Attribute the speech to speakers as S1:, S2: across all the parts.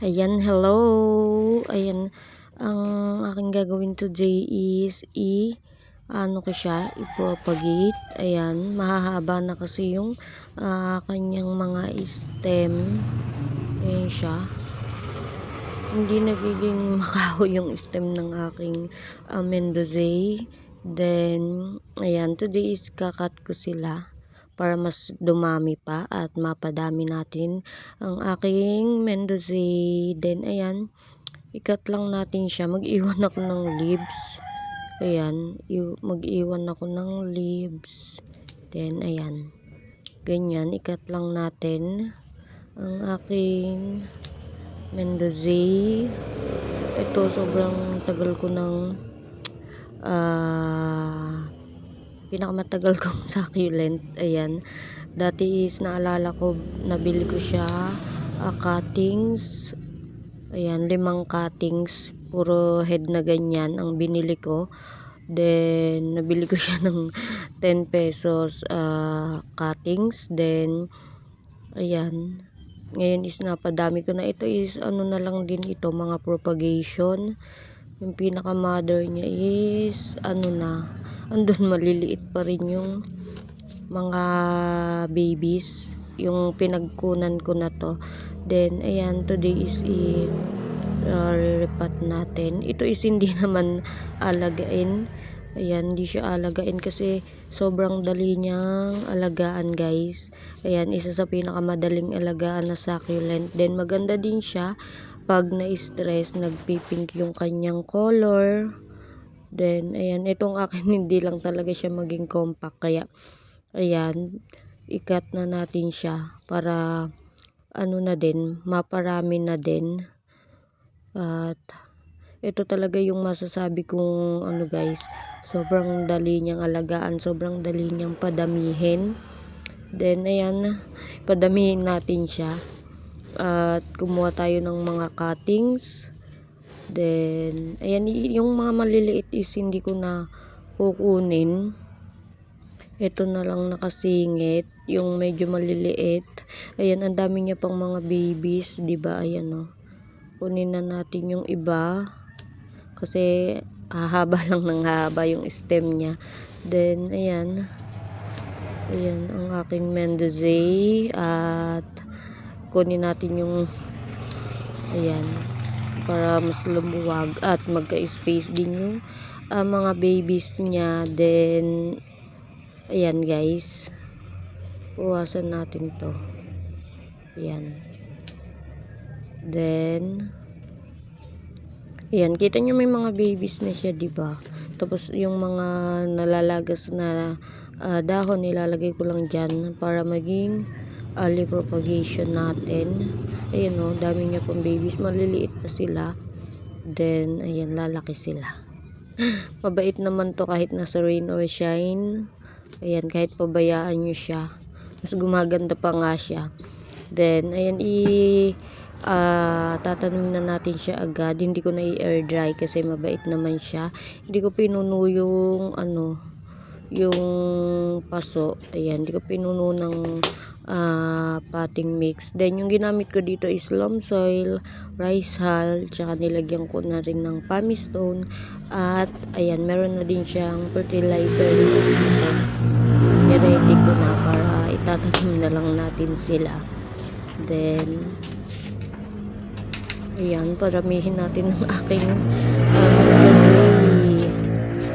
S1: Ayan, hello. Ayan, ang aking gagawin today is ano ko siya, i-propagate. Ayan, mahahaba na kasi yung kanyang mga stem. Ayan siya. Hindi nagiging makaho yung stem ng aking Mendoza. Then, ayan, today is kakat ko sila para mas dumami pa at mapadami natin ang aking Mendoza. Then, ayan, ikat lang natin siya. Mag-iwan ako ng leaves. Ayan, mag-iwan ako ng leaves. Then, ayan, ganyan, ikat lang natin ang aking Mendoza. Ito, sobrang tagal ko ng pinakamatagal kong succulent. Ayan, dati is naalala ko, nabili ko siya cuttings. Ayan, 5 cuttings, puro head na ganyan ang binili ko. Then nabili ko siya ng 10 pesos cuttings. Then ayan, ngayon is napadami ko na. Ito is ano na lang din ito, mga propagation. Yung pinaka mother niya is ano na, andun maliliit pa rin yung mga babies, yung pinagkunan ko na to. Then ayan, today is repat natin. Ito is hindi naman alagain. Ayan, hindi siya alagain kasi sobrang dali niyang alagaan, guys. Ayan, isa sa pinakamadaling alagaan na succulent. Then maganda din siya pag na-stress, nagpipink yung kanyang color. Then ayan, itong akin hindi lang talaga siya maging compact, kaya ayan, ikat na natin siya para ano na din, maparami na din. At ito talaga yung masasabi kong ano, guys, sobrang dali niyang alagaan, sobrang dali niyang padamihin. Then ayan, padamihin natin siya at kumuha tayo ng mga cuttings. Then ayan, yung mga maliliit is hindi ko na kukunin. Ito na lang nakasingit, yung medyo maliliit. Ayan, ang dami niya pang mga babies, 'di ba? Ayan, oh. Kunin na natin yung iba kasi hahaba lang ng haba yung stem niya. Then ayan, ayan ang aking Mendoza. At kunin natin yung ayan para mas lumuwag at magka-space din yung mga babies niya. Then ayan, guys, uwasan natin to. Ayan. Then ayan, kita nyo may mga babies na siya, diba? Tapos yung mga nalalagas na dahon, nilalagay ko lang dyan para maging early propagation natin. Ayan, o, dami niya pang babies, maliliit pa sila. Then ayan, lalaki sila. Mabait naman to kahit nasa rain or shine. Ayan, kahit pabayaan nyo siya, mas gumaganda pa nga siya. Then ayan, tatanim na natin siya agad. Hindi ko na i-air dry kasi mabait naman siya. Hindi ko pinuno yung ano, yung paso. Ayan, hindi ko pinuno ng potting mix. Then yung ginamit ko dito is loam soil, rice hull, tsaka nilagyan ko na rin ng pumice stone. At ayan, meron na din siyang fertilizer dito. I-ready ko na para itatanim na lang natin sila. Then ayan, paramihin natin ng aking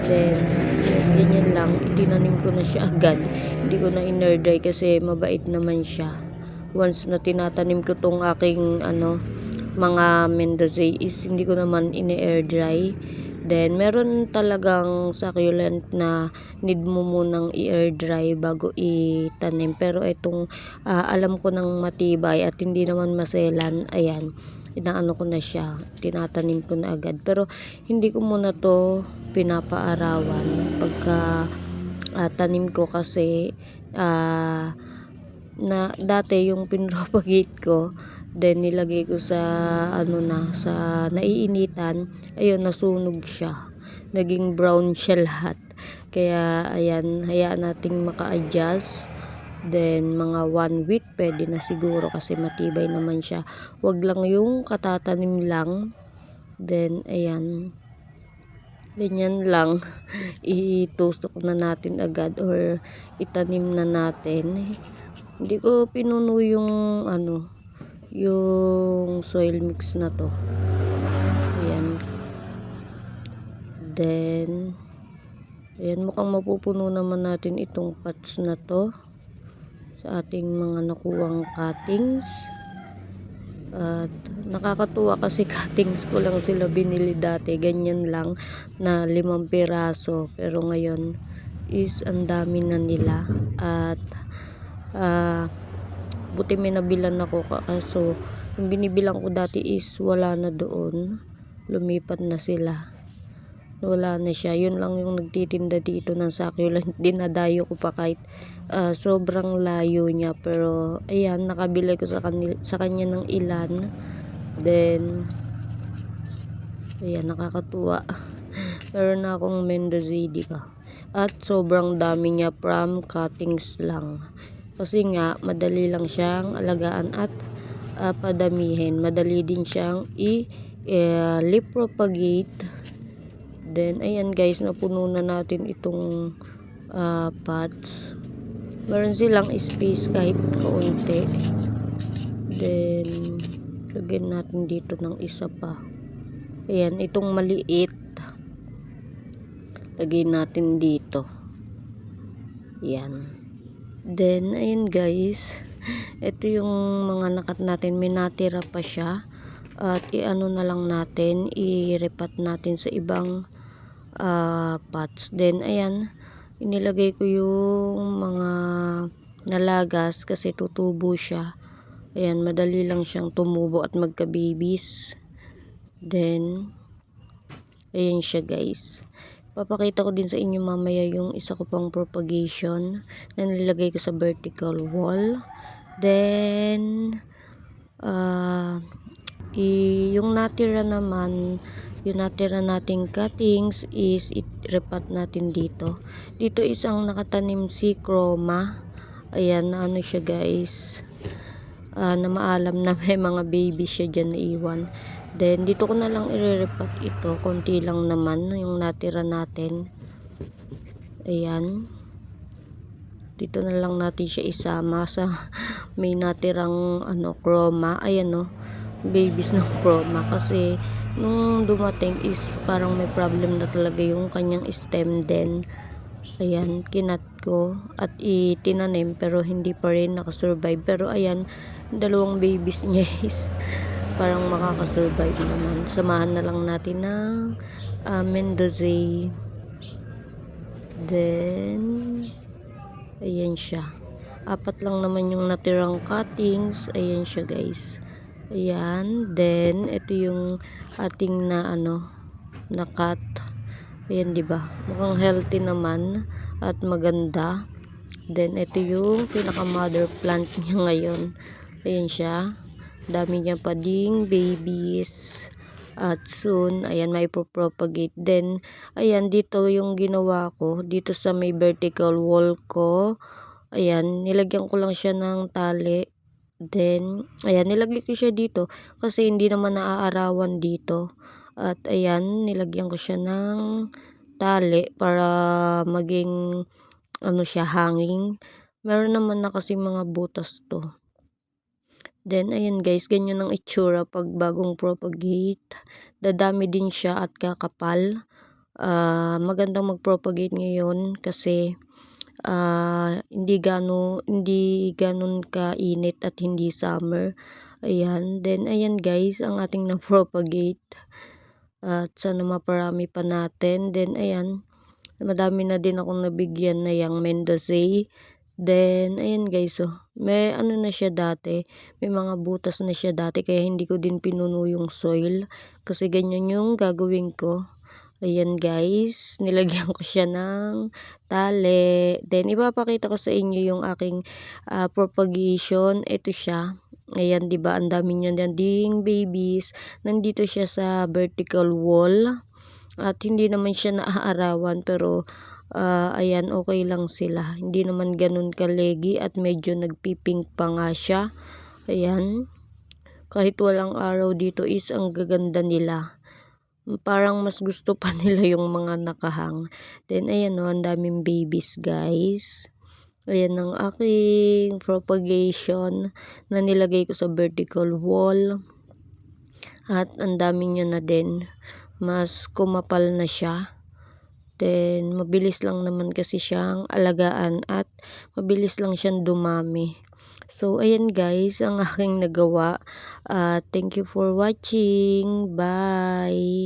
S1: then ganyan lang, itinanim ko na siya agad. Hindi ko na in-air dry kasi mabait naman siya. Once na tinatanim ko tong aking mga Mendoza is hindi ko naman in-air dry. Then meron talagang succulent na need mo munang i-air dry bago itanim, pero itong alam ko ng matibay at hindi naman maselan, ayan, inaano ko na siya, tinatanim ko na agad. Pero hindi ko muna to pinapaarawan pagka tanim ko kasi na dati yung pinropagate ko, then nilagay ko sa sa naiinitan, ayun, nasunog siya, naging brown siya lahat. Kaya ayan, hayaan nating maka-adjust Then mga 1 week pwede na siguro kasi matibay naman siya. Wag lang yung katatanim lang. Then ayan, ganyan lang. Itusok na natin agad or itanim na natin. Hindi ko pinuno yung yung soil mix na to. Ayan. Then ayan, mukhang mapupuno naman natin itong pots na to sa ating mga nakuwang cuttings. At nakakatuwa kasi cuttings ko lang sila binili dati, ganyan lang na 5 piraso, pero ngayon is ang dami na nila. At buti may nabilan ako, kaso yung binibilang ko dati is wala na doon, lumipat na sila, wala na siya. Yun lang yung nagtitinda dito ng succulent, dinadayo ko pa kahit sobrang layo niya. Pero ayan, nakabili ko sa kanya ng ilan. Then ayan, nakakatuwa. Meron na akong Mendoza at sobrang dami niya from cuttings lang, kasi nga madali lang siyang alagaan at padamihin. Madali din siyang leaf propagate. Then ayan guys, napuno na natin itong pots. Meron silang space kahit kaunti. Then lagyan natin dito ng isa pa. Ayan, itong maliit lagyan natin dito. Ayan. Then ayan guys, ito yung mga nakat natin, may natira pa siya. At i-ano na lang natin, i-repat natin sa ibang pots. Then ayan, inilagay ko yung mga nalagas kasi tutubo siya. Ayan, madali lang siyang tumubo at magka-babies. Then ayan siya guys. Papakita ko din sa inyo mamaya yung isa ko pang propagation na nilagay ko sa vertical wall. Then yung natira naman, yung natira nating cuttings is i-repat natin dito. Dito isang nakatanim si Chroma. Ayan, na ano siya guys, na maalam na may mga baby siya dyan na iwan. Then dito ko na lang i-repat ito, konti lang naman yung natira natin. Ayan, dito na lang natin siya isama sa may natirang Chroma. Ayan babies ng Chroma, kasi nung dumating is parang may problem na talaga yung kanyang stem. Then ayan, kinat ko at itinanim pero hindi pa rin nakasurvive. Pero ayan, dalawang babies niya is parang makakasurvive naman. Samahan na lang natin ng Mendoza. Then ayan siya, 4 lang naman yung natirang cuttings. Ayan siya guys. Ayan, then ito yung ating na cut. Ayan, diba? Mukhang healthy naman at maganda. Then ito yung pinaka mother plant niya ngayon. Ayan siya, dami niya pa ding babies. At soon, ayan, may propagate. Then ayan, dito yung ginawa ko dito sa may vertical wall ko. Ayan, nilagyan ko lang siya ng tali. Then ayan, nilagay ko siya dito kasi hindi naman naaarawan dito. At ayan, nilagyan ko siya ng tali para maging siya, hanging. Meron naman na kasi mga butas to. Then ayan guys, ganyan ang itsura pag bagong propagate. Dadami din siya at kakapal. Magandang mag-propagate ngayon kasi hindi ganon kainit at hindi summer. Ayan, then ayan guys ang ating na-propagate. At sana maparami pa natin. Then ayan, madami na din akong nabigyan na yung Mendoza. Then ayan guys, may na siya dati, may mga butas na siya dati, kaya hindi ko din pinuno yung soil kasi ganyan yung gagawin ko. Ayan guys, nilagyan ko siya ng tali. Then ipapakita ko sa inyo yung aking propagation. Ito siya. Ayan, diba, ang dami niya ding babies. Nandito siya sa vertical wall at hindi naman siya naaarawan, pero ayan, okay lang sila. Hindi naman ganun kalegi at medyo nagpipink pa nga siya. Ayan. Kahit walang araw dito is ang gaganda nila. Parang mas gusto pa nila yung mga nakahang. Then ayan o, ang daming babies guys. Ayan ang aking propagation na nilagay ko sa vertical wall. At ang dami niya na din. Mas kumapal na siya. Then mabilis lang naman kasi siyang alagaan at mabilis lang siyang dumami. So ayan guys, ang aking nagawa. Thank you for watching. Bye!